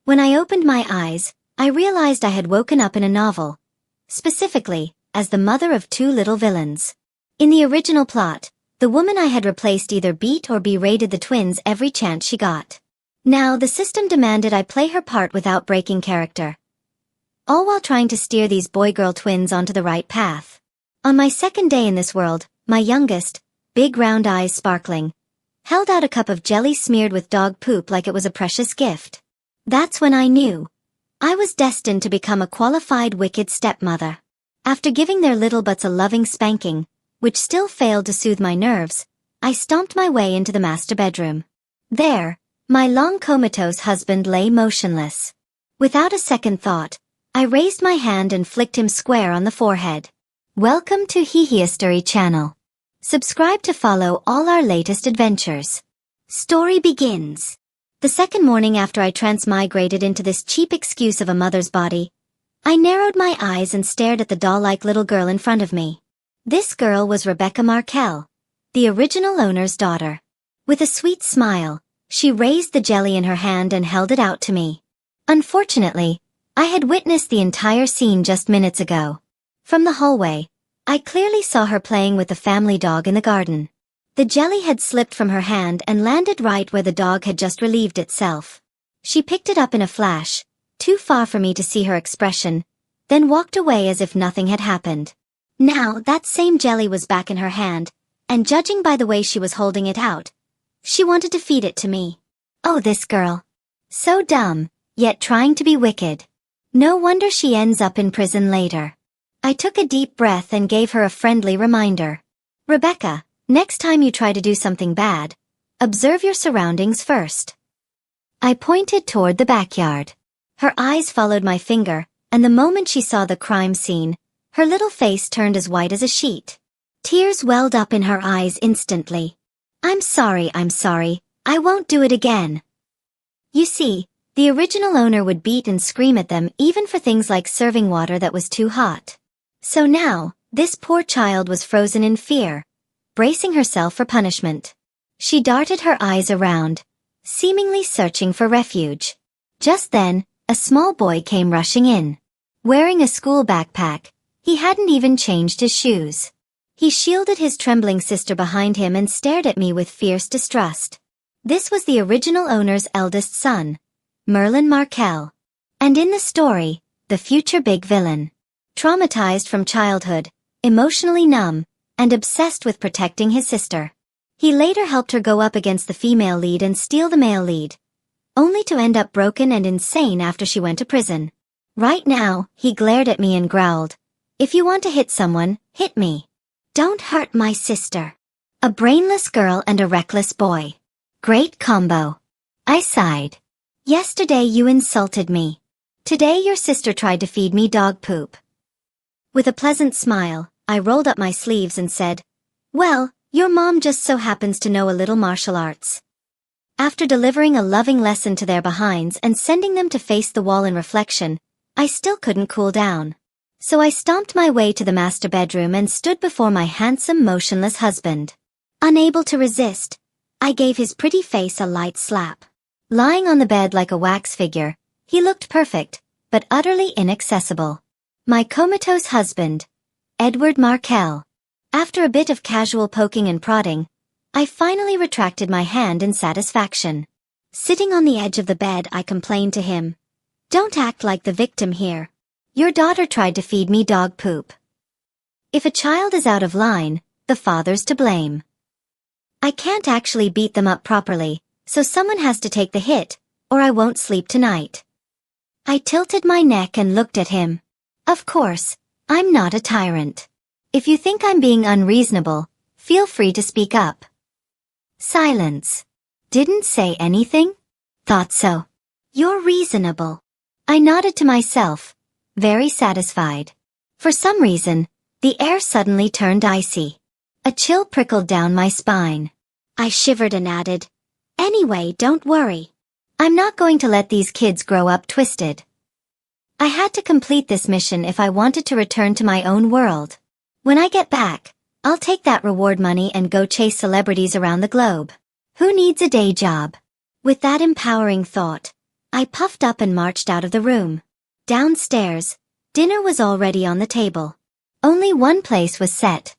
When I opened my eyes, I realized I had woken up in a novel. Specifically, as the mother of two little villains. In the original plot, the woman I had replaced either beat or berated the twins every chance she got. Now the system demanded I play her part without breaking character. All while trying to steer these boy-girl twins onto the right path. On my second day in this world, my youngest, big round eyes sparkling, held out a cup of jelly smeared with dog poop like it was a precious gift. That's when I knew. I was destined to become a qualified wicked stepmother. After giving their little butts a loving spanking, which still failed to soothe my nerves, I stomped my way into the master bedroom. There, my long comatose husband lay motionless. Without a second thought, I raised my hand and flicked him square on the forehead. Welcome to History channel. Subscribe to follow all our latest adventures. Story begins. The second morning after I transmigrated into this cheap excuse of a mother's body, I narrowed my eyes and stared at the doll-like little girl in front of me. This girl was Rebecca Markel, the original owner's daughter. With a sweet smile, she raised the jelly in her hand and held it out to me. Unfortunately, I had witnessed the entire scene just minutes ago. From the hallway, I clearly saw her playing with the family dog in the garden. The jelly had slipped from her hand and landed right where the dog had just relieved itself. She picked it up in a flash, too far for me to see her expression, then walked away as if nothing had happened. Now that same jelly was back in her hand, and judging by the way she was holding it out, she wanted to feed it to me. Oh, this girl. So dumb, yet trying to be wicked. No wonder she ends up in prison later. I took a deep breath and gave her a friendly reminder. Rebecca, next time you try to do something bad, observe your surroundings first. I pointed toward the backyard. Her eyes followed my finger, and the moment she saw the crime scene, her little face turned as white as a sheet. Tears welled up in her eyes instantly. I'm sorry, I won't do it again. You see, the original owner would beat and scream at them even for things like serving water that was too hot. So now, this poor child was frozen in fear, bracing herself for punishment. She darted her eyes around, seemingly searching for refuge. Just then, a small boy came rushing in. Wearing a school backpack, he hadn't even changed his shoes. He shielded his trembling sister behind him and stared at me with fierce distrust. This was the original owner's eldest son, Merlin Markel. And in the story, the future big villain. Traumatized from childhood, emotionally numb, and obsessed with protecting his sister. He later helped her go up against the female lead and steal the male lead, only to end up broken and insane after she went to prison. Right now, he glared at me and growled, "If you want to hit someone, hit me. Don't hurt my sister." A brainless girl and a reckless boy. Great combo. I sighed. Yesterday you insulted me. Today your sister tried to feed me dog poop. With a pleasant smile, I rolled up my sleeves and said, "Well, your mom just so happens to know a little martial arts." After delivering a loving lesson to their behinds and sending them to face the wall in reflection, I still couldn't cool down. So I stomped my way to the master bedroom and stood before my handsome, motionless husband. Unable to resist, I gave his pretty face a light slap. Lying on the bed like a wax figure, he looked perfect, but utterly inaccessible. My comatose husband, Edward Markel. After a bit of casual poking and prodding, I finally retracted my hand in satisfaction. Sitting on the edge of the bed, I complained to him, "Don't act like the victim here. Your daughter tried to feed me dog poop. If a child is out of line, the father's to blame. I can't actually beat them up properly, so someone has to take the hit, or I won't sleep tonight." I tilted my neck and looked at him. Of course, I'm not a tyrant. If you think I'm being unreasonable, feel free to speak up. Silence. Didn't say anything? Thought so. You're reasonable. I nodded to myself, very satisfied. For some reason, the air suddenly turned icy. A chill prickled down my spine. I shivered and added, "Anyway, don't worry. I'm not going to let these kids grow up twisted." I had to complete this mission if I wanted to return to my own world. When I get back, I'll take that reward money and go chase celebrities around the globe. Who needs a day job? With that empowering thought, I puffed up and marched out of the room. Downstairs, dinner was already on the table. Only one place was set.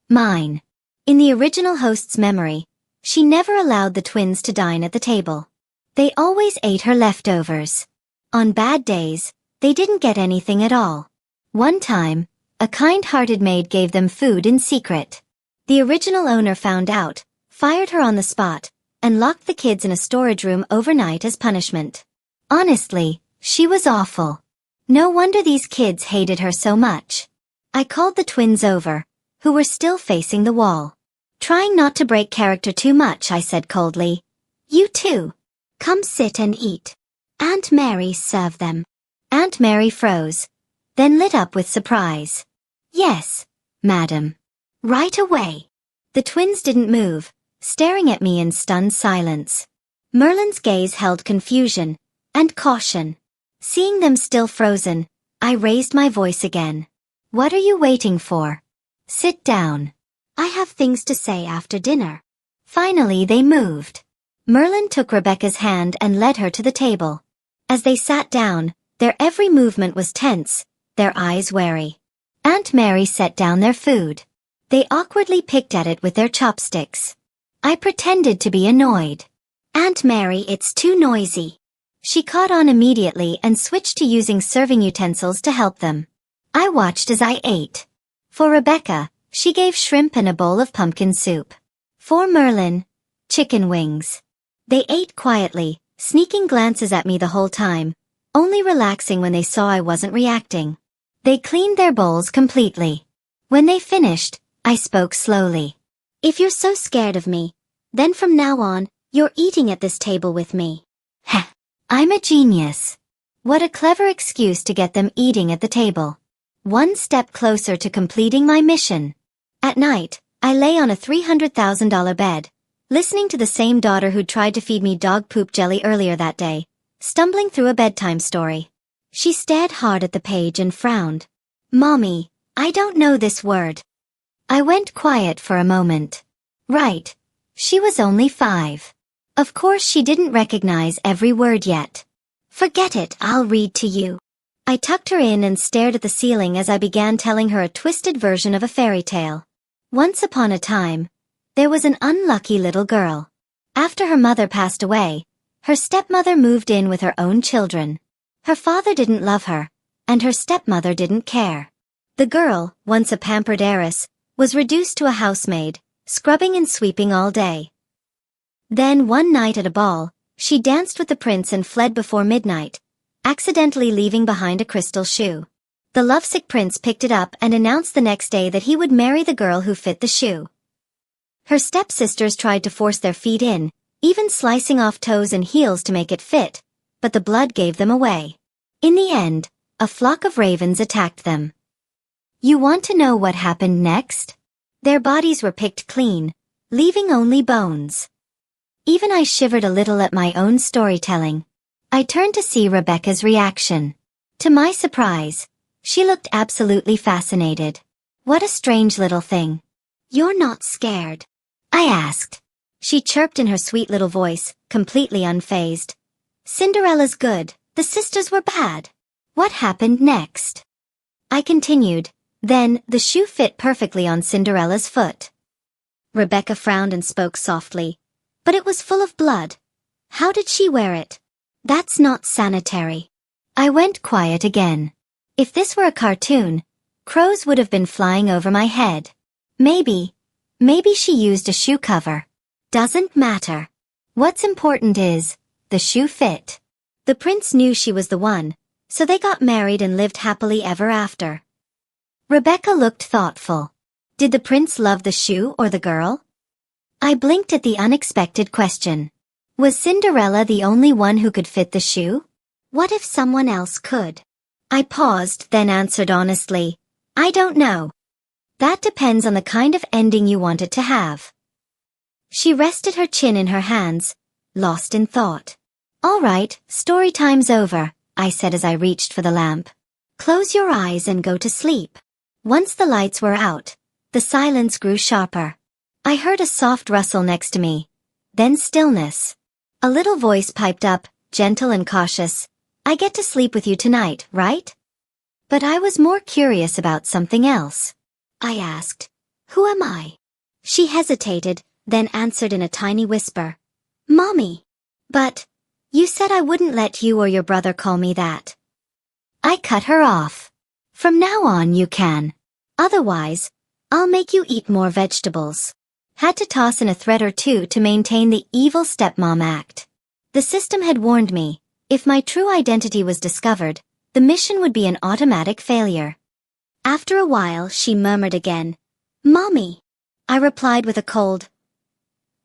Mine. In the original host's memory, she never allowed the twins to dine at the table. They always ate her leftovers. On bad days, they didn't get anything at all. One time, a kind-hearted maid gave them food in secret. The original owner found out, fired her on the spot, and locked the kids in a storage room overnight as punishment. Honestly, she was awful. No wonder these kids hated her so much. I called the twins over, who were still facing the wall. Trying not to break character too much, I said coldly, "You two, come sit and eat. Aunt Mary serve them." Aunt Mary froze, then lit up with surprise. "Yes, madam. Right away." The twins didn't move, staring at me in stunned silence. Merlin's gaze held confusion and caution. Seeing them still frozen, I raised my voice again. "What are you waiting for? Sit down. I have things to say after dinner." Finally they moved. Merlin took Rebecca's hand and led her to the table. As they sat down, their every movement was tense, their eyes wary. Aunt Mary set down their food. They awkwardly picked at it with their chopsticks. I pretended to be annoyed. "Aunt Mary, it's too noisy." She caught on immediately and switched to using serving utensils to help them. I watched as I ate. For Rebecca, she gave shrimp and a bowl of pumpkin soup. For Merlin, chicken wings. They ate quietly, sneaking glances at me the whole time, only relaxing when they saw I wasn't reacting. They cleaned their bowls completely. When they finished, I spoke slowly. "If you're so scared of me, then from now on, you're eating at this table with me." Heh, I'm a genius. What a clever excuse to get them eating at the table. One step closer to completing my mission. At night, I lay on a $300,000 bed, listening to the same daughter who'd tried to feed me dog poop jelly earlier that day, stumbling through a bedtime story. She stared hard at the page and frowned. "Mommy, I don't know this word." I went quiet for a moment. Right. She was only 5. Of course she didn't recognize every word yet. "Forget it, I'll read to you." I tucked her in and stared at the ceiling as I began telling her a twisted version of a fairy tale. Once upon a time, there was an unlucky little girl. After her mother passed away, her stepmother moved in with her own children. Her father didn't love her, and her stepmother didn't care. The girl, once a pampered heiress, was reduced to a housemaid, scrubbing and sweeping all day. Then one night at a ball, she danced with the prince and fled before midnight, accidentally leaving behind a crystal shoe. The lovesick prince picked it up and announced the next day that he would marry the girl who fit the shoe. Her stepsisters tried to force their feet in, even slicing off toes and heels to make it fit, but the blood gave them away. In the end, a flock of ravens attacked them. You want to know what happened next? Their bodies were picked clean, leaving only bones. Even I shivered a little at my own storytelling. I turned to see Rebecca's reaction. To my surprise, she looked absolutely fascinated. "What a strange little thing. You're not scared?" I asked. She chirped in her sweet little voice, completely unfazed. "Cinderella's good, the sisters were bad. What happened next?" I continued. Then, the shoe fit perfectly on Cinderella's foot. Rebecca frowned and spoke softly. "But it was full of blood. How did she wear it? That's not sanitary." I went quiet again. If this were a cartoon, crows would have been flying over my head. Maybe she used a shoe cover. Doesn't matter. What's important is, the shoe fit. The prince knew she was the one, so they got married and lived happily ever after. Rebecca looked thoughtful. Did the prince love the shoe or the girl? I blinked at the unexpected question. Was Cinderella the only one who could fit the shoe? What if someone else could? I paused, then answered honestly, "I don't know. That depends on the kind of ending you want it to have." She rested her chin in her hands, lost in thought. "All right, story time's over," I said as I reached for the lamp. "Close your eyes and go to sleep." Once the lights were out, the silence grew sharper. I heard a soft rustle next to me, then stillness. A little voice piped up, gentle and cautious. I get to sleep with you tonight, right? But I was more curious about something else. I asked, "Who am I?" She hesitated, then answered in a tiny whisper, "Mommy." "But, you said I wouldn't let you or your brother call me that." I cut her off. "From now on you can. Otherwise, I'll make you eat more vegetables." Had to toss in a threat or two to maintain the evil stepmom act. The system had warned me, if my true identity was discovered, the mission would be an automatic failure. After a while, she murmured again, "Mommy." I replied with a cold,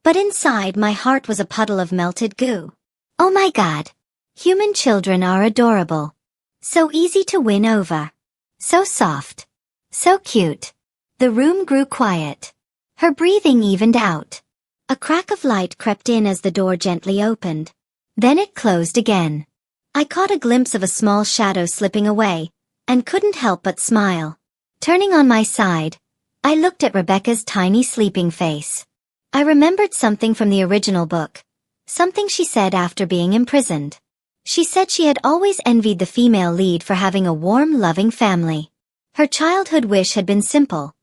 but inside my heart was a puddle of melted goo. Oh my God. Human children are adorable. So easy to win over. So soft. So cute. The room grew quiet. Her breathing evened out. A crack of light crept in as the door gently opened. Then it closed again. I caught a glimpse of a small shadow slipping away, and couldn't help but smile. Turning on my side, I looked at Rebecca's tiny sleeping face. I remembered something from the original book. Something she said after being imprisoned. She said she had always envied the female lead for having a warm, loving family. Her childhood wish had been simple.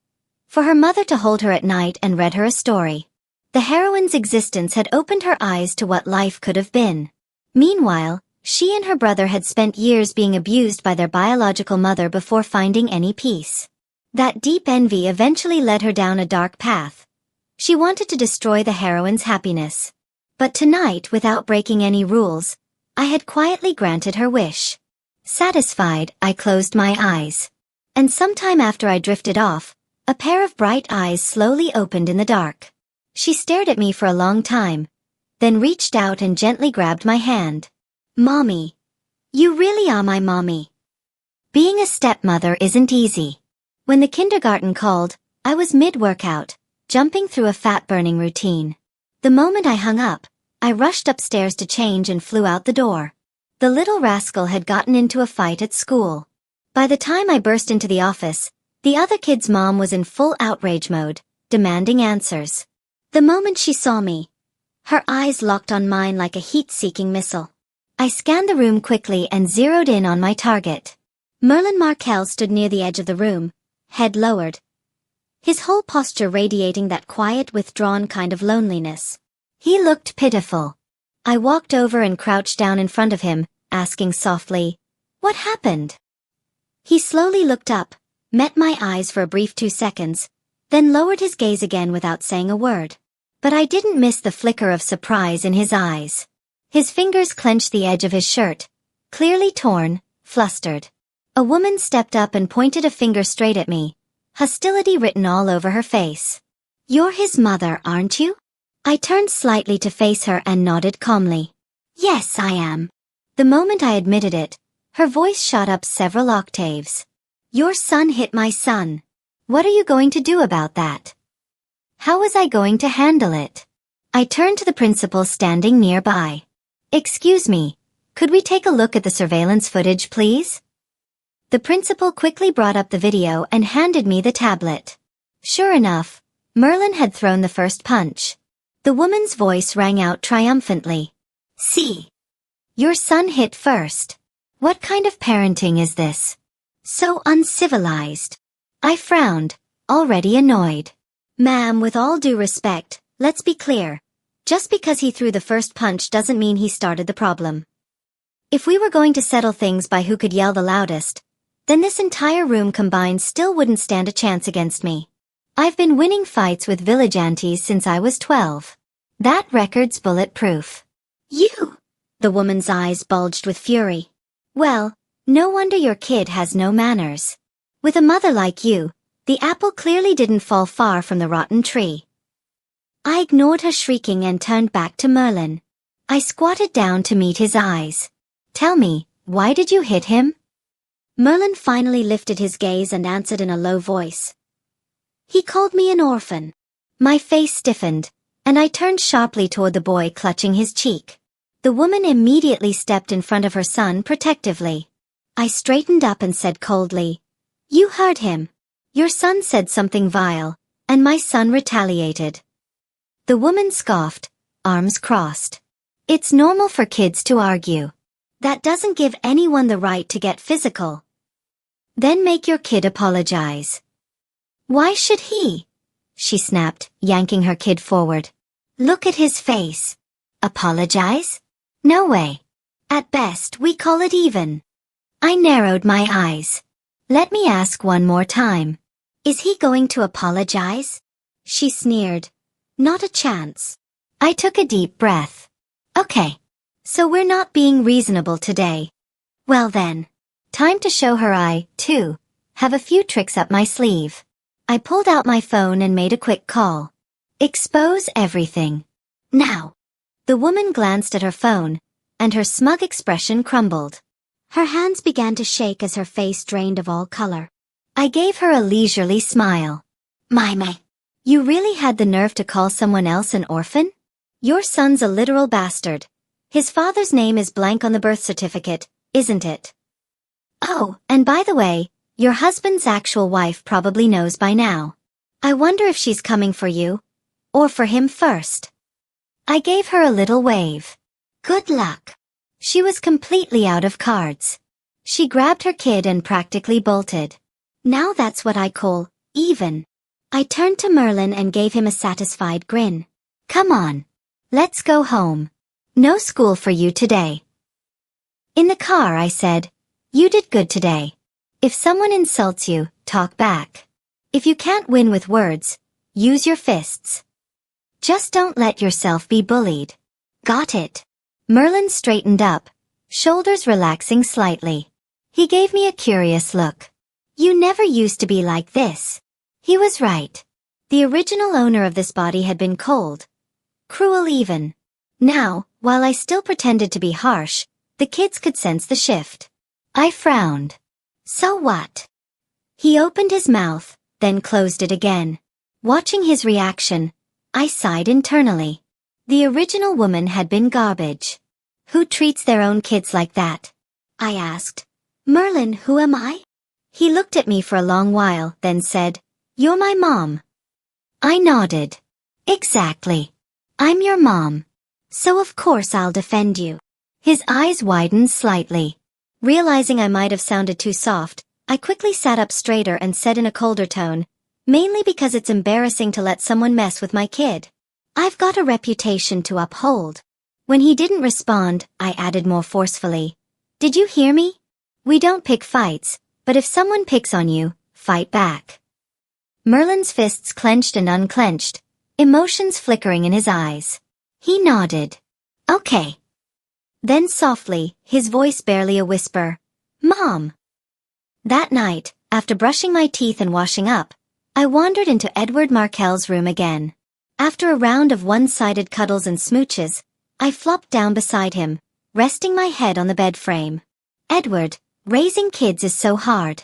For her mother to hold her at night and read her a story. The heroine's existence had opened her eyes to what life could have been. Meanwhile, she and her brother had spent years being abused by their biological mother before finding any peace. That deep envy eventually led her down a dark path. She wanted to destroy the heroine's happiness. But tonight, without breaking any rules, I had quietly granted her wish. Satisfied, I closed my eyes. And sometime after I drifted off, a pair of bright eyes slowly opened in the dark. She stared at me for a long time, then reached out and gently grabbed my hand. "Mommy. You really are my mommy." Being a stepmother isn't easy. When the kindergarten called, I was mid-workout, jumping through a fat-burning routine. The moment I hung up, I rushed upstairs to change and flew out the door. The little rascal had gotten into a fight at school. By the time I burst into the office, the other kid's mom was in full outrage mode, demanding answers. The moment she saw me, her eyes locked on mine like a heat-seeking missile. I scanned the room quickly and zeroed in on my target. Merlin Markel stood near the edge of the room, head lowered. His whole posture radiating that quiet, withdrawn kind of loneliness. He looked pitiful. I walked over and crouched down in front of him, asking softly, "What happened?" He slowly looked up, met my eyes for a brief 2 seconds, then lowered his gaze again without saying a word. But I didn't miss the flicker of surprise in his eyes. His fingers clenched the edge of his shirt, clearly torn, flustered. A woman stepped up and pointed a finger straight at me, hostility written all over her face. "You're his mother, aren't you?" I turned slightly to face her and nodded calmly. "Yes, I am." The moment I admitted it, her voice shot up several octaves. "Your son hit my son. What are you going to do about that?" How was I going to handle it? I turned to the principal standing nearby. "Excuse me, could we take a look at the surveillance footage, please?" The principal quickly brought up the video and handed me the tablet. Sure enough, Merlin had thrown the first punch. The woman's voice rang out triumphantly. "See? Your son hit first. What kind of parenting is this? So uncivilized." I frowned, already annoyed. "Ma'am, with all due respect, let's be clear. Just because he threw the first punch doesn't mean he started the problem. If we were going to settle things by who could yell the loudest, then this entire room combined still wouldn't stand a chance against me. I've been winning fights with village aunties since I was 12. That record's bulletproof." "You?" The woman's eyes bulged with fury. "Well, no wonder your kid has no manners. With a mother like you, the apple clearly didn't fall far from the rotten tree." I ignored her shrieking and turned back to Merlin. I squatted down to meet his eyes. "Tell me, why did you hit him?" Merlin finally lifted his gaze and answered in a low voice. "He called me an orphan." My face stiffened, and I turned sharply toward the boy clutching his cheek. The woman immediately stepped in front of her son protectively. I straightened up and said coldly, "You heard him. Your son said something vile, and my son retaliated." The woman scoffed, arms crossed. It's normal for kids to argue. That doesn't give anyone the right to get physical. Then make your kid apologize. Why should he? She snapped, yanking her kid forward. Look at his face. Apologize? No way. At best, we call it even. I narrowed my eyes. Let me ask one more time. Is he going to apologize? She sneered. Not a chance. I took a deep breath. Okay. So we're not being reasonable today. Well then. Time to show her I, too, have a few tricks up my sleeve. I pulled out my phone and made a quick call. Expose everything. Now. The woman glanced at her phone, and her smug expression crumbled. Her hands began to shake as her face drained of all color. I gave her a leisurely smile. My. You really had the nerve to call someone else an orphan? Your son's a literal bastard. His father's name is blank on the birth certificate, isn't it? Oh, and by the way, your husband's actual wife probably knows by now. I wonder if she's coming for you. Or for him first. I gave her a little wave. Good luck. She was completely out of cards. She grabbed her kid and practically bolted. Now that's what I call even. I turned to Merlin and gave him a satisfied grin. Come on. Let's go home. No school for you today. In the car I said, you did good today. If someone insults you, talk back. If you can't win with words, use your fists. Just don't let yourself be bullied. Got it. Merlin straightened up, shoulders relaxing slightly. He gave me a curious look. You never used to be like this. He was right. The original owner of this body had been cold. Cruel even. Now, while I still pretended to be harsh, the kids could sense the shift. I frowned. So what? He opened his mouth, then closed it again. Watching his reaction, I sighed internally. The original woman had been garbage. Who treats their own kids like that? I asked. Merlin, who am I? He looked at me for a long while, then said, You're my mom. I nodded. Exactly. I'm your mom. So of course I'll defend you. His eyes widened slightly. Realizing I might have sounded too soft, I quickly sat up straighter and said in a colder tone, mainly because it's embarrassing to let someone mess with my kid. I've got a reputation to uphold. When he didn't respond, I added more forcefully. Did you hear me? We don't pick fights, but if someone picks on you, fight back. Merlin's fists clenched and unclenched, emotions flickering in his eyes. He nodded. Okay. Then softly, his voice barely a whisper. Mom. That night, after brushing my teeth and washing up, I wandered into Edward Markel's room again. After a round of one-sided cuddles and smooches, I flopped down beside him, resting my head on the bed frame. Edward, raising kids is so hard.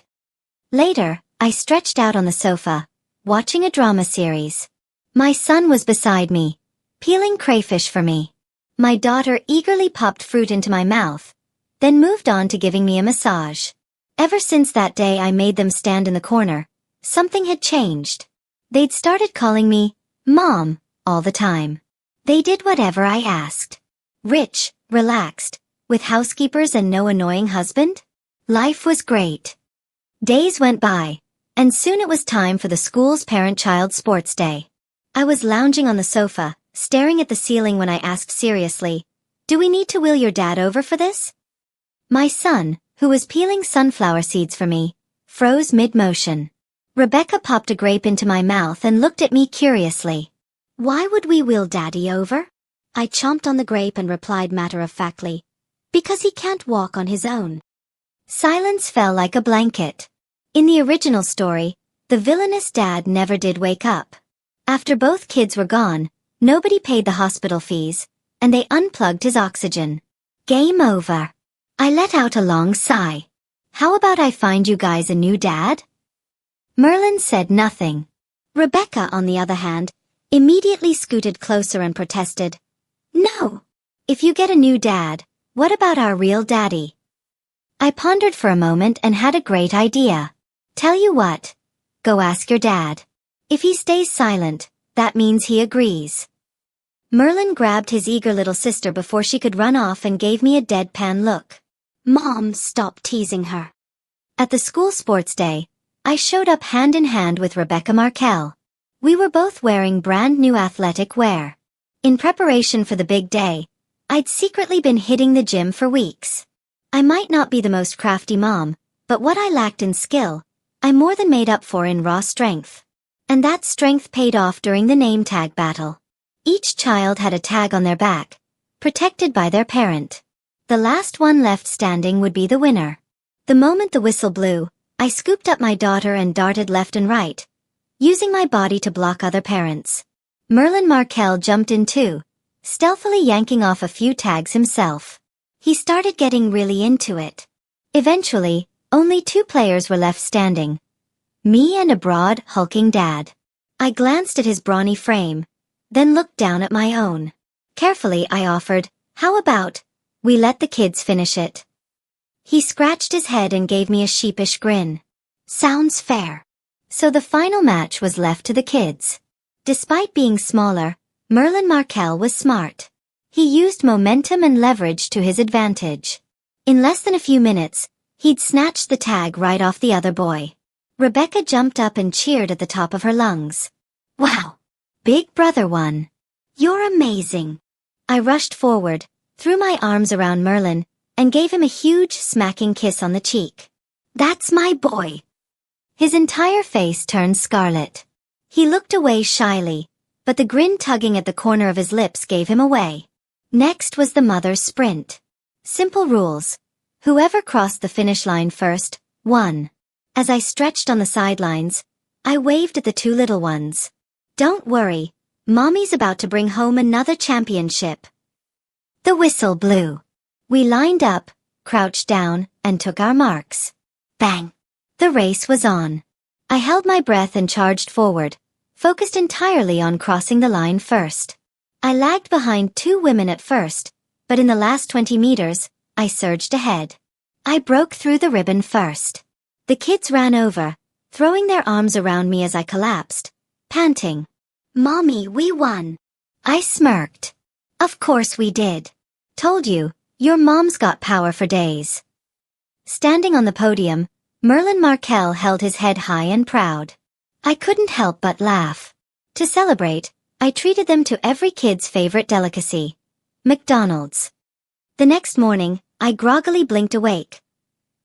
Later, I stretched out on the sofa, watching a drama series. My son was beside me, peeling crayfish for me. My daughter eagerly popped fruit into my mouth, then moved on to giving me a massage. Ever since that day I made them stand in the corner, something had changed. They'd started calling me Mom all the time. They did whatever I asked. Rich, relaxed, with housekeepers and no annoying husband? Life was great. Days went by, and soon it was time for the school's parent-child sports day. I was lounging on the sofa, staring at the ceiling when I asked seriously, Do we need to wheel your dad over for this? My son, who was peeling sunflower seeds for me, froze mid-motion. Rebecca popped a grape into my mouth and looked at me curiously. Why would we wheel Daddy over? I chomped on the grape and replied matter-of-factly, Because he can't walk on his own. Silence fell like a blanket. In the original story, the villainous dad never did wake up. After both kids were gone, nobody paid the hospital fees, and they unplugged his oxygen. Game over. I let out a long sigh. How about I find you guys a new dad? Merlin said nothing. Rebecca, on the other hand, immediately scooted closer and protested. No. If you get a new dad, what about our real daddy? I pondered for a moment and had a great idea. Tell you what. Go ask your dad. If he stays silent, that means he agrees. Merlin grabbed his eager little sister before she could run off and gave me a deadpan look. Mom, stop teasing her. At the school sports day, I showed up hand in hand with Rebecca Markel. We were both wearing brand new athletic wear. In preparation for the big day, I'd secretly been hitting the gym for weeks. I might not be the most crafty mom, but what I lacked in skill, I more than made up for in raw strength. And that strength paid off during the name tag battle. Each child had a tag on their back, protected by their parent. The last one left standing would be the winner. The moment the whistle blew, I scooped up my daughter and darted left and right, using my body to block other parents. Merlin Markel jumped in too, stealthily yanking off a few tags himself. He started getting really into it. Eventually, only 2 players were left standing. Me and a broad, hulking dad. I glanced at his brawny frame, then looked down at my own. Carefully I offered, how about, we let the kids finish it? He scratched his head and gave me a sheepish grin. Sounds fair. So the final match was left to the kids. Despite being smaller, Merlin Markel was smart. He used momentum and leverage to his advantage. In less than a few minutes, he'd snatched the tag right off the other boy. Rebecca jumped up and cheered at the top of her lungs. Wow! Big brother won. You're amazing. I rushed forward, threw my arms around Merlin, and gave him a huge smacking kiss on the cheek. That's my boy. His entire face turned scarlet. He looked away shyly, but the grin tugging at the corner of his lips gave him away. Next was the mother's sprint. Simple rules. Whoever crossed the finish line first, won. As I stretched on the sidelines, I waved at the 2 little ones. Don't worry, Mommy's about to bring home another championship. The whistle blew. We lined up, crouched down, and took our marks. Bang! The race was on. I held my breath and charged forward, focused entirely on crossing the line first. I lagged behind 2 women at first, but in the last 20 meters, I surged ahead. I broke through the ribbon first. The kids ran over, throwing their arms around me as I collapsed, panting. Mommy, we won. I smirked. Of course we did. Told you, your mom's got power for days. Standing on the podium, Merlin Markel held his head high and proud. I couldn't help but laugh. To celebrate, I treated them to every kid's favorite delicacy, McDonald's. The next morning, I groggily blinked awake,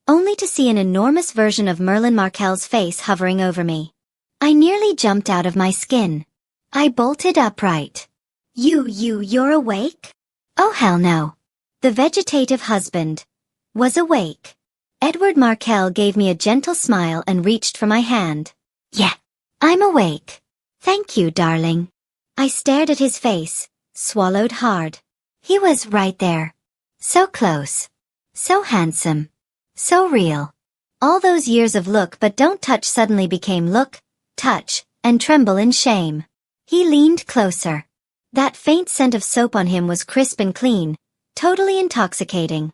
only to see an enormous version of Merlin Markel's face hovering over me. I nearly jumped out of my skin. I bolted upright. You're awake? Oh hell no. The vegetative husband was awake. Edward Markel gave me a gentle smile and reached for my hand. Yeah, I'm awake. Thank you, darling. I stared at his face, swallowed hard. He was right there. So close. So handsome. So real. All those years of look but don't touch suddenly became look, touch, and tremble in shame. He leaned closer. That faint scent of soap on him was crisp and clean, totally intoxicating.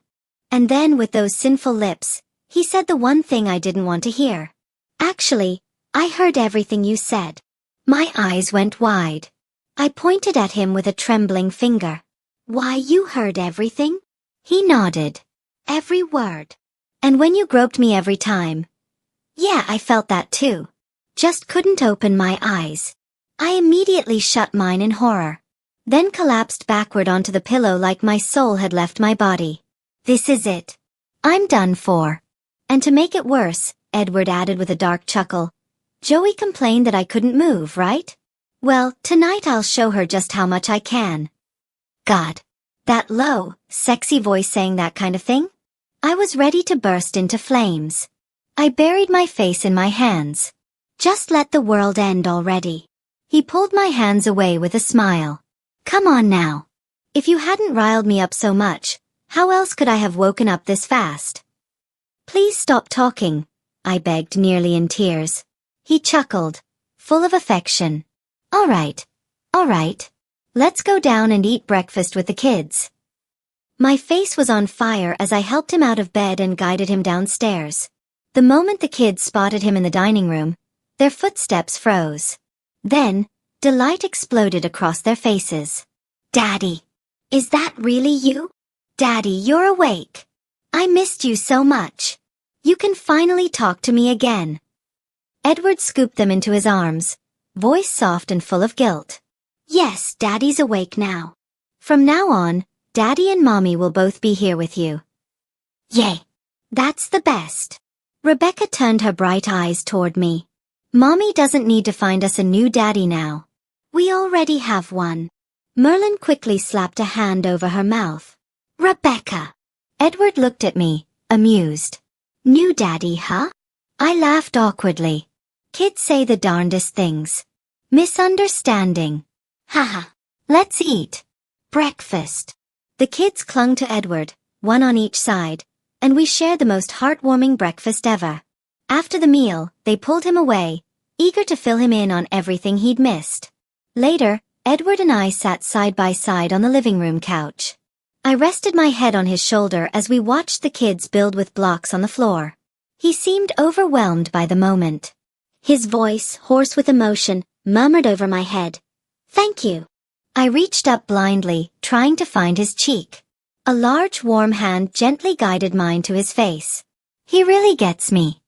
And then with those sinful lips, he said the one thing I didn't want to hear. Actually, I heard everything you said. My eyes went wide. I pointed at him with a trembling finger. Why, you heard everything? He nodded. Every word. And when you groped me every time? Yeah, I felt that too. Just couldn't open my eyes. I immediately shut mine in horror. Then collapsed backward onto the pillow like my soul had left my body. This is it. I'm done for. And to make it worse, Edward added with a dark chuckle, Joey complained that I couldn't move, right? Well, tonight I'll show her just how much I can. God. That low, sexy voice saying that kind of thing? I was ready to burst into flames. I buried my face in my hands. Just let the world end already. He pulled my hands away with a smile. Come on now. If you hadn't riled me up so much, how else could I have woken up this fast? Please stop talking, I begged, nearly in tears. He chuckled, full of affection. All right. Let's go down and eat breakfast with the kids. My face was on fire as I helped him out of bed and guided him downstairs. The moment the kids spotted him in the dining room, their footsteps froze. Then, delight exploded across their faces. Daddy. Is that really you? Daddy, you're awake. I missed you so much. You can finally talk to me again. Edward scooped them into his arms, voice soft and full of guilt. Yes, Daddy's awake now. From now on, Daddy and Mommy will both be here with you. Yay. That's the best. Rebecca turned her bright eyes toward me. Mommy doesn't need to find us a new daddy now. We already have one. Merlin quickly slapped a hand over her mouth. Rebecca. Edward looked at me, amused. New daddy, huh? I laughed awkwardly. Kids say the darndest things. Misunderstanding. Haha. Let's eat. Breakfast. The kids clung to Edward, one on each side, and we shared the most heartwarming breakfast ever. After the meal, they pulled him away, eager to fill him in on everything he'd missed. Later, Edward and I sat side by side on the living room couch. I rested my head on his shoulder as we watched the kids build with blocks on the floor. He seemed overwhelmed by the moment. His voice, hoarse with emotion, murmured over my head. Thank you. I reached up blindly, trying to find his cheek. A large warm hand gently guided mine to his face. He really gets me.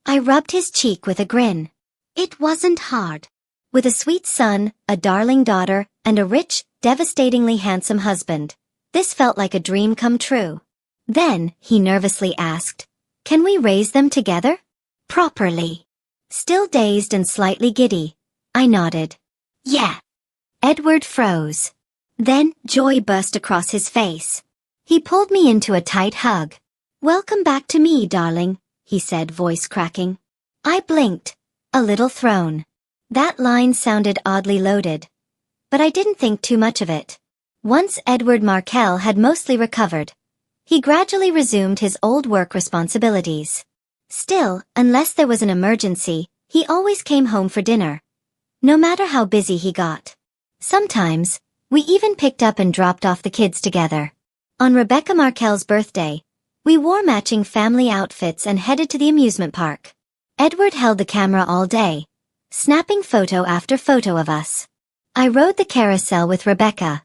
I rubbed his cheek with a grin. It wasn't hard. With a sweet son, a darling daughter, and a rich, devastatingly handsome husband, this felt like a dream come true. Then, he nervously asked, can we raise them together? Properly. Still dazed and slightly giddy, I nodded. Yeah. Edward froze. Then, joy burst across his face. He pulled me into a tight hug. Welcome back to me, darling, he said, voice cracking. I blinked, a little thrown. That line sounded oddly loaded. But I didn't think too much of it. Once Edward Markel had mostly recovered, he gradually resumed his old work responsibilities. Still, unless there was an emergency, he always came home for dinner, no matter how busy he got. Sometimes, we even picked up and dropped off the kids together. On Rebecca Markel's birthday, we wore matching family outfits and headed to the amusement park. Edward held the camera all day, snapping photo after photo of us. I rode the carousel with Rebecca.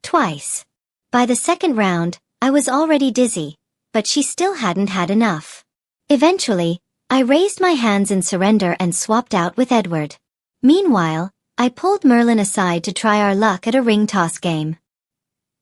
Twice. By the second round, I was already dizzy, but she still hadn't had enough. Eventually, I raised my hands in surrender and swapped out with Edward. Meanwhile, I pulled Merlin aside to try our luck at a ring toss game.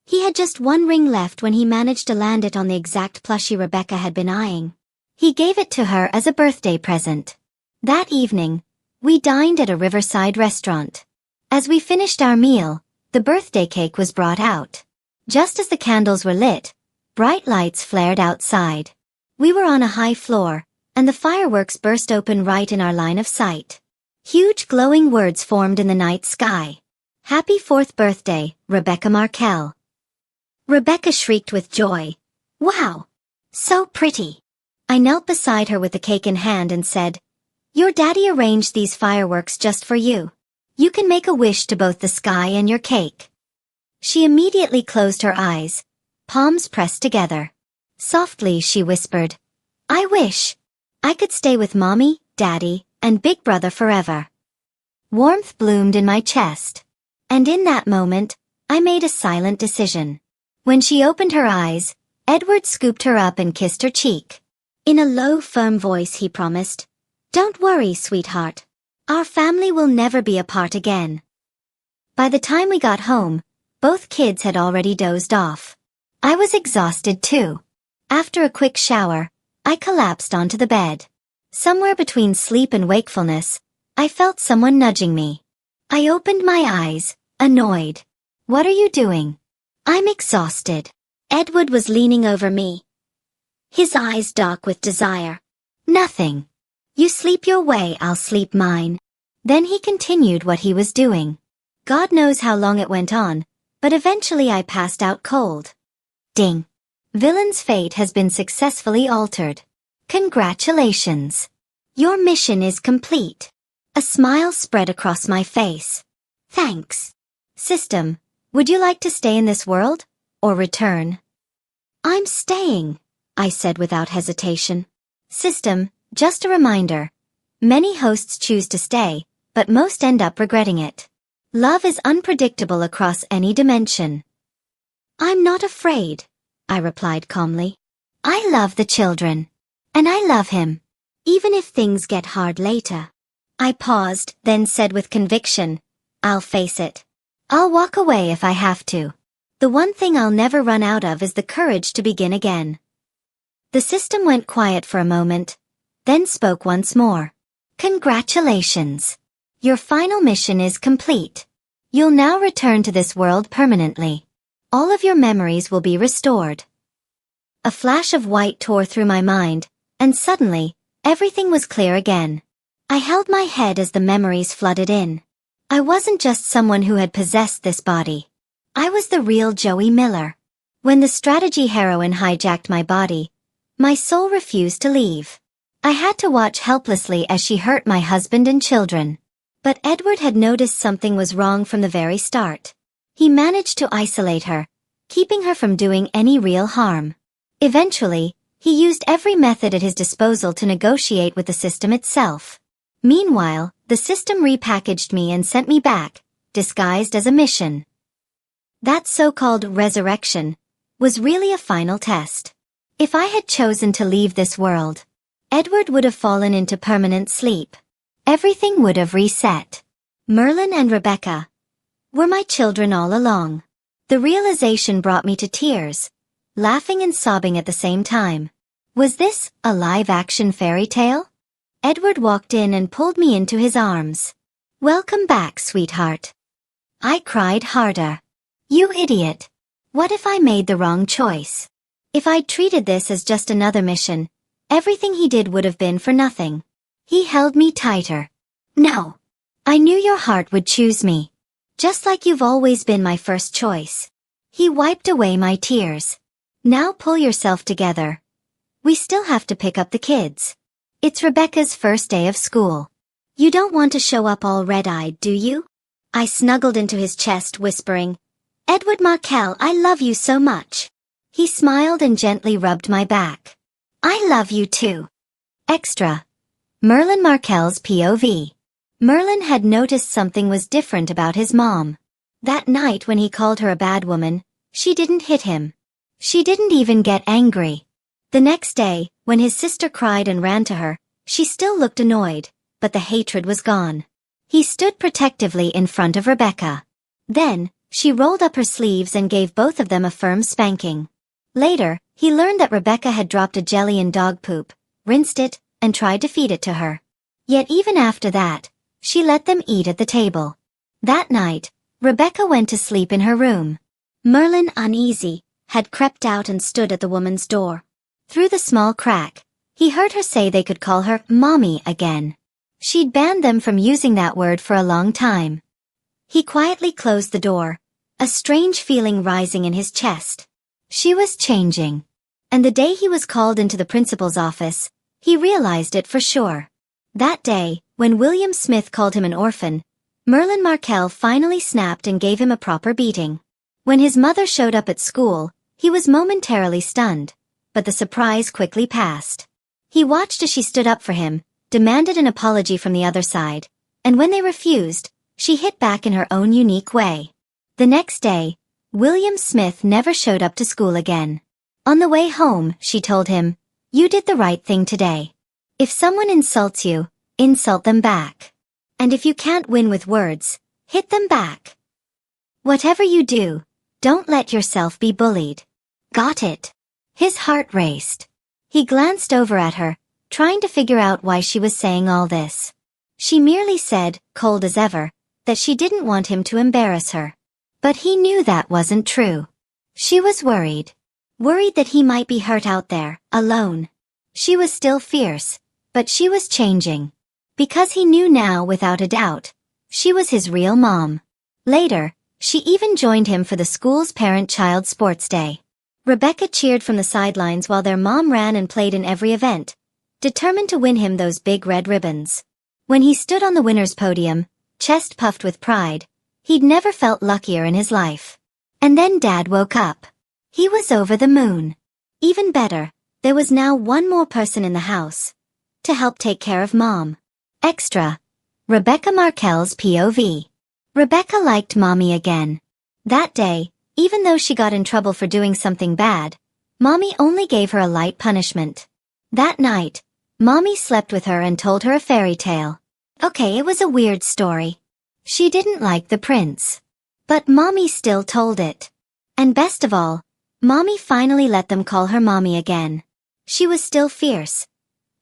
He had just one ring left when he managed to land it on the exact plushie Rebecca had been eyeing. He gave it to her as a birthday present. That evening, we dined at a riverside restaurant. As we finished our meal, the birthday cake was brought out. Just as the candles were lit, bright lights flared outside. We were on a high floor, and the fireworks burst open right in our line of sight. Huge glowing words formed in the night sky. Happy 4th birthday, Rebecca Markel. Rebecca shrieked with joy. Wow! So pretty! I knelt beside her with the cake in hand and said, Your daddy arranged these fireworks just for you. You can make a wish to both the sky and your cake. She immediately closed her eyes, palms pressed together. Softly she whispered, I wish I could stay with Mommy, Daddy, and Big Brother forever. Warmth bloomed in my chest. And in that moment, I made a silent decision. When she opened her eyes, Edward scooped her up and kissed her cheek. In a low, firm voice he promised, Don't worry, sweetheart. Our family will never be apart again. By the time we got home, both kids had already dozed off. I was exhausted too. After a quick shower, I collapsed onto the bed. Somewhere between sleep and wakefulness, I felt someone nudging me. I opened my eyes, annoyed. What are you doing? I'm exhausted. Edward was leaning over me, his eyes dark with desire. Nothing. You sleep your way, I'll sleep mine. Then he continued what he was doing. God knows how long it went on, but eventually I passed out cold. Ding. Villain's fate has been successfully altered. Congratulations. Your mission is complete. A smile spread across my face. Thanks. System, would you like to stay in this world, or return? I'm staying, I said without hesitation. System, just a reminder. Many hosts choose to stay, but most end up regretting it. Love is unpredictable across any dimension. I'm not afraid, I replied calmly. I love the children. And I love him. Even if things get hard later. I paused, then said with conviction, I'll face it. I'll walk away if I have to. The one thing I'll never run out of is the courage to begin again. The system went quiet for a moment, then spoke once more. Congratulations. Your final mission is complete. You'll now return to this world permanently. All of your memories will be restored. A flash of white tore through my mind, and suddenly, everything was clear again. I held my head as the memories flooded in. I wasn't just someone who had possessed this body. I was the real Joey Miller. When the strategy heroine hijacked my body, my soul refused to leave. I had to watch helplessly as she hurt my husband and children. But Edward had noticed something was wrong from the very start. He managed to isolate her, keeping her from doing any real harm. Eventually, he used every method at his disposal to negotiate with the system itself. Meanwhile, the system repackaged me and sent me back, disguised as a mission. That so-called resurrection was really a final test. If I had chosen to leave this world, Edward would have fallen into permanent sleep. Everything would have reset. Merlin and Rebecca were my children all along. The realization brought me to tears, laughing and sobbing at the same time. Was this a live-action fairy tale? Edward walked in and pulled me into his arms. Welcome back, sweetheart. I cried harder. You idiot. What if I made the wrong choice? If I'd treated this as just another mission, everything he did would have been for nothing. He held me tighter. No. I knew your heart would choose me. Just like you've always been my first choice. He wiped away my tears. Now pull yourself together. We still have to pick up the kids. It's Rebecca's first day of school. You don't want to show up all red-eyed, do you? I snuggled into his chest, whispering, Edward Markel, I love you so much. He smiled and gently rubbed my back. I love you too. Extra. Merlin Markel's POV. Merlin had noticed something was different about his mom. That night when he called her a bad woman, she didn't hit him. She didn't even get angry. The next day, when his sister cried and ran to her, she still looked annoyed, but the hatred was gone. He stood protectively in front of Rebecca. Then, she rolled up her sleeves and gave both of them a firm spanking. Later, he learned that Rebecca had dropped a jelly in dog poop, rinsed it, and tried to feed it to her. Yet even after that, she let them eat at the table. That night, Rebecca went to sleep in her room. Merlin, uneasy, had crept out and stood at the woman's door. Through the small crack, he heard her say they could call her Mommy again. She'd banned them from using that word for a long time. He quietly closed the door, a strange feeling rising in his chest. She was changing. And the day he was called into the principal's office, he realized it for sure. That day, when William Smith called him an orphan, Merlin Markel finally snapped and gave him a proper beating. When his mother showed up at school, he was momentarily stunned, but the surprise quickly passed. He watched as she stood up for him, demanded an apology from the other side, and when they refused, she hit back in her own unique way. The next day, William Smith never showed up to school again. On the way home, she told him, You did the right thing today. If someone insults you, insult them back. And if you can't win with words, hit them back. Whatever you do, don't let yourself be bullied. Got it? His heart raced. He glanced over at her, trying to figure out why she was saying all this. She merely said, cold as ever, that she didn't want him to embarrass her. But he knew that wasn't true. She was worried. Worried that he might be hurt out there, alone. She was still fierce, but she was changing. Because he knew now without a doubt, she was his real mom. Later, she even joined him for the school's parent-child sports day. Rebecca cheered from the sidelines while their mom ran and played in every event, determined to win him those big red ribbons. When he stood on the winner's podium, chest puffed with pride, he'd never felt luckier in his life. And then Dad woke up. He was over the moon. Even better, there was now one more person in the house to help take care of Mom. Extra. Rebecca Markel's POV. Rebecca liked Mommy again. That day, even though she got in trouble for doing something bad, Mommy only gave her a light punishment. That night, Mommy slept with her and told her a fairy tale. Okay, it was a weird story. She didn't like the prince. But Mommy still told it. And best of all, Mommy finally let them call her Mommy again. She was still fierce.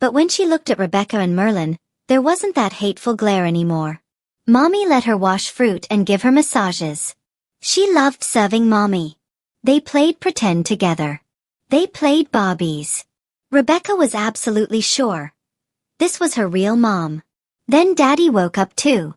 But when she looked at Rebecca and Merlin, there wasn't that hateful glare anymore. Mommy let her wash fruit and give her massages. She loved serving Mommy. They played pretend together. They played Barbies. Rebecca was absolutely sure. This was her real mom. Then Daddy woke up too.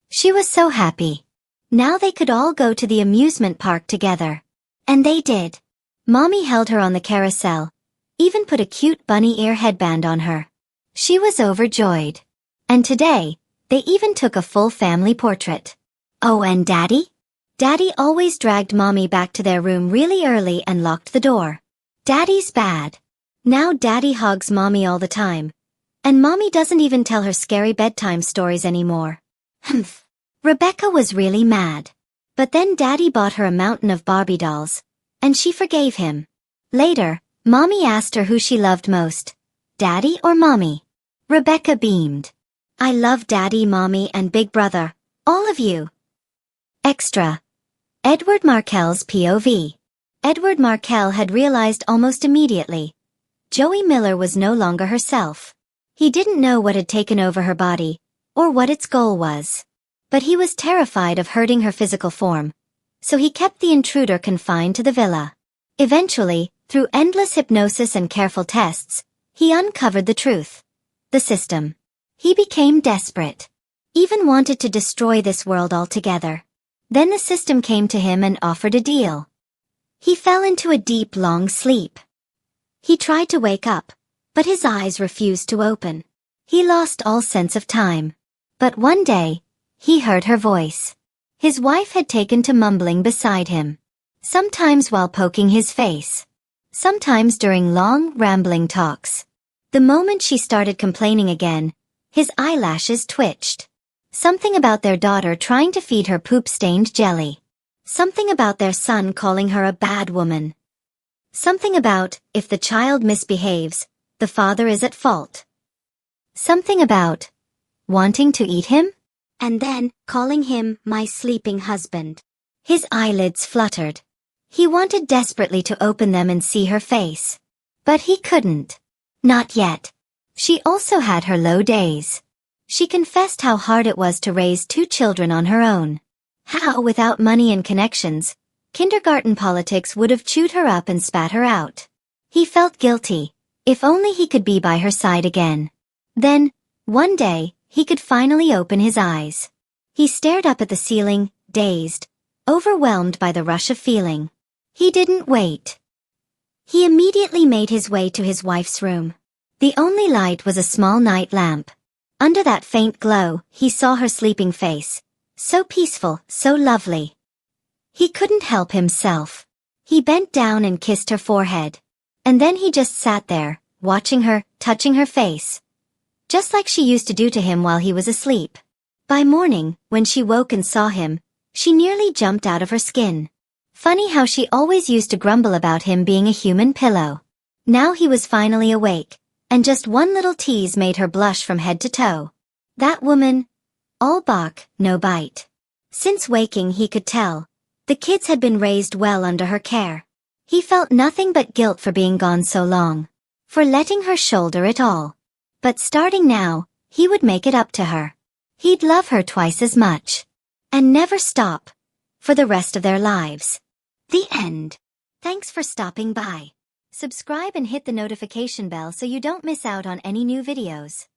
She was so happy. Now they could all go to the amusement park together. And they did. Mommy held her on the carousel, even put a cute bunny ear headband on her. She was overjoyed. And today, they even took a full family portrait. Oh, and Daddy? Daddy always dragged Mommy back to their room really early and locked the door. Daddy's bad. Now Daddy hugs Mommy all the time. And Mommy doesn't even tell her scary bedtime stories anymore. Humph. Rebecca was really mad. But then Daddy bought her a mountain of Barbie dolls. And she forgave him. Later, Mommy asked her who she loved most. Daddy or Mommy? Rebecca beamed. I love Daddy, Mommy, and Big Brother. All of you. Extra. Edward Markel's POV. Edward Markel had realized almost immediately. Joey Miller was no longer herself. He didn't know what had taken over her body, or what its goal was. But he was terrified of hurting her physical form. So he kept the intruder confined to the villa. Eventually, through endless hypnosis and careful tests, he uncovered the truth. The system. He became desperate. Even wanted to destroy this world altogether. Then the system came to him and offered a deal. He fell into a deep, long sleep. He tried to wake up, but his eyes refused to open. He lost all sense of time. But one day, he heard her voice. His wife had taken to mumbling beside him. Sometimes while poking his face. Sometimes during long, rambling talks. The moment she started complaining again, his eyelashes twitched. Something about their daughter trying to feed her poop-stained jelly. Something about their son calling her a bad woman. Something about, if the child misbehaves, the father is at fault. Something about wanting to eat him? And then, calling him my sleeping husband. His eyelids fluttered. He wanted desperately to open them and see her face. But he couldn't. Not yet. She also had her low days. She confessed how hard it was to raise 2 children on her own. How, without money and connections, kindergarten politics would have chewed her up and spat her out. He felt guilty. If only he could be by her side again. Then, one day, he could finally open his eyes. He stared up at the ceiling, dazed, overwhelmed by the rush of feeling. He didn't wait. He immediately made his way to his wife's room. The only light was a small night lamp. Under that faint glow, he saw her sleeping face. So peaceful, so lovely. He couldn't help himself. He bent down and kissed her forehead. And then he just sat there, watching her, touching her face. Just like she used to do to him while he was asleep. By morning, when she woke and saw him, she nearly jumped out of her skin. Funny how she always used to grumble about him being a human pillow. Now he was finally awake, and just one little tease made her blush from head to toe. That woman, all bark, no bite. Since waking he could tell, the kids had been raised well under her care. He felt nothing but guilt for being gone so long. For letting her shoulder it all. But starting now, he would make it up to her. He'd love her twice as much. And never stop. For the rest of their lives. The end. Thanks for stopping by. Subscribe and hit the notification bell so you don't miss out on any new videos.